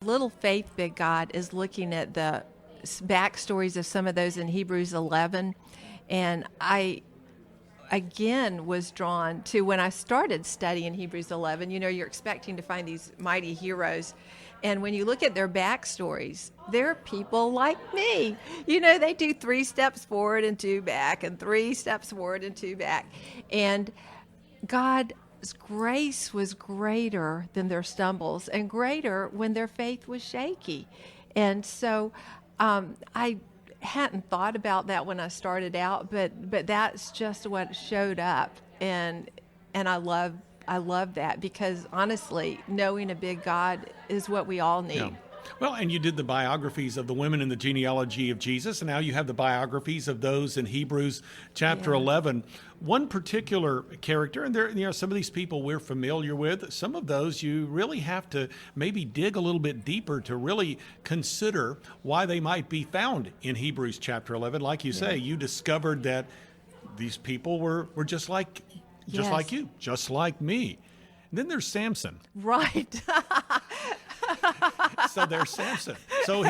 Little Faith, Big God is looking at the backstories of some of those in Hebrews 11. And I, again, was drawn to when I started studying Hebrews 11. You know, you're expecting to find these mighty heroes. And when you look at their backstories, they're people like me. You know, they do 3 steps forward and 2 back, and 3 steps forward and 2 back. And God's grace was greater than their stumbles and greater when their faith was shaky. And so I hadn't thought about that when I started out, but that's just what showed up. And I love that, because honestly, knowing a big God is what we all need. Yeah. Well, and you did the biographies of the women in the genealogy of Jesus, and now you have the biographies of those in Hebrews chapter 11. One particular character, and there, some of these people we're familiar with. Some of those you really have to maybe dig a little bit deeper to really consider why they might be found in Hebrews chapter 11. Like you say, you discovered that these people were just like you, just like me. And then there's Samson. Right. So there's Samson. So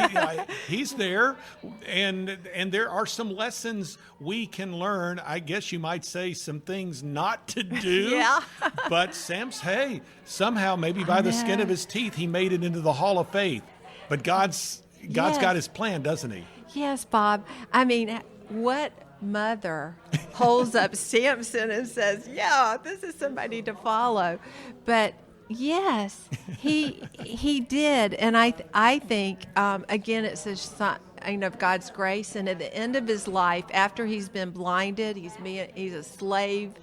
he's there, and there are some lessons we can learn. I guess you might say some things not to do. Yeah. But Samson, somehow, maybe by the skin of his teeth, he made it into the Hall of Faith. But God's got his plan, doesn't he? Yes, Bob. I mean, what mother holds up Samson and says, yeah, this is somebody to follow? But yes, he did. And I think, again, it's a sign of God's grace. And at the end of his life, after he's been blinded, he's a slave.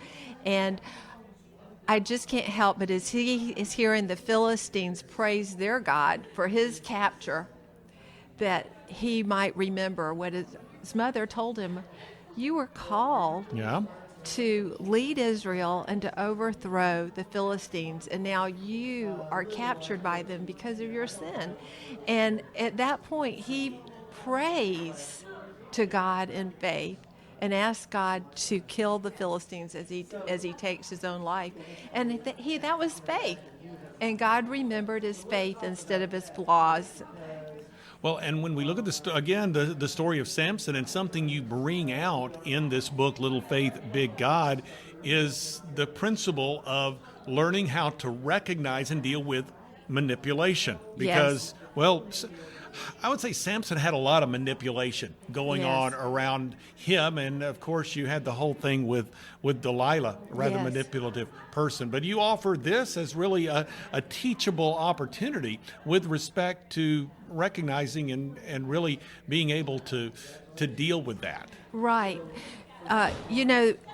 And I just can't help but as he is hearing the Philistines praise their God for his capture, that he might remember what his mother told him. You were called to lead Israel and to overthrow the Philistines, and now you are captured by them because of your sin. And at that point, he prays to God in faith and asks God to kill the Philistines as he takes his own life. And that was faith, and God remembered his faith instead of his flaws. Well, and when we look at the story of Samson, and something you bring out in this book, Little Faith, Big God, is the principle of learning how to recognize and deal with manipulation. Because, I would say Samson had a lot of manipulation going on around him. And, of course, you had the whole thing with Delilah, a rather manipulative person. But you offer this as really a teachable opportunity with respect to recognizing and really being able to deal with that. Right.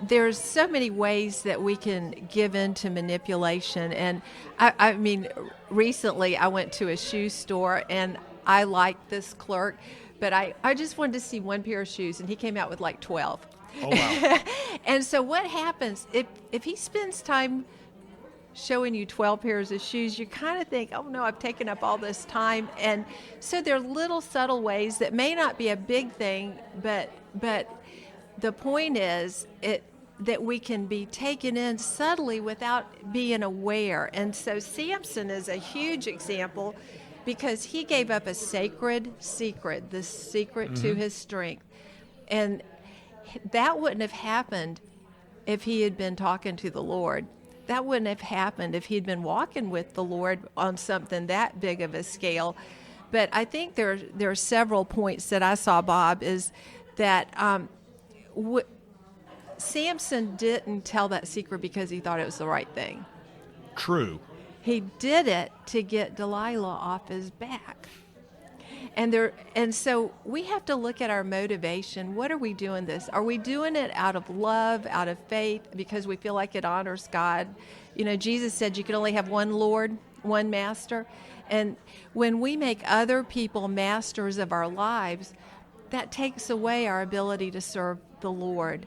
There's so many ways that we can give in to manipulation. And, I mean, recently I went to a shoe store, and I liked this clerk, but I just wanted to see one pair of shoes, and he came out with like 12. Oh, wow. And so what happens if he spends time showing you 12 pairs of shoes, you kind of think, oh no, I've taken up all this time. And so there are little subtle ways that may not be a big thing, but the point is that we can be taken in subtly without being aware. And so Samson is a huge example, because he gave up a sacred secret, the secret to his strength. And that wouldn't have happened if he had been talking to the Lord. That wouldn't have happened if he'd been walking with the Lord on something that big of a scale. But I think there are several points that I saw, Bob, is that Samson didn't tell that secret because he thought it was the right thing. True. He did it to get Delilah off his back. And so we have to look at our motivation. What are we doing this? Are we doing it out of love, out of faith, because we feel like it honors God? You know, Jesus said you can only have one Lord, one master. And when we make other people masters of our lives, that takes away our ability to serve the Lord.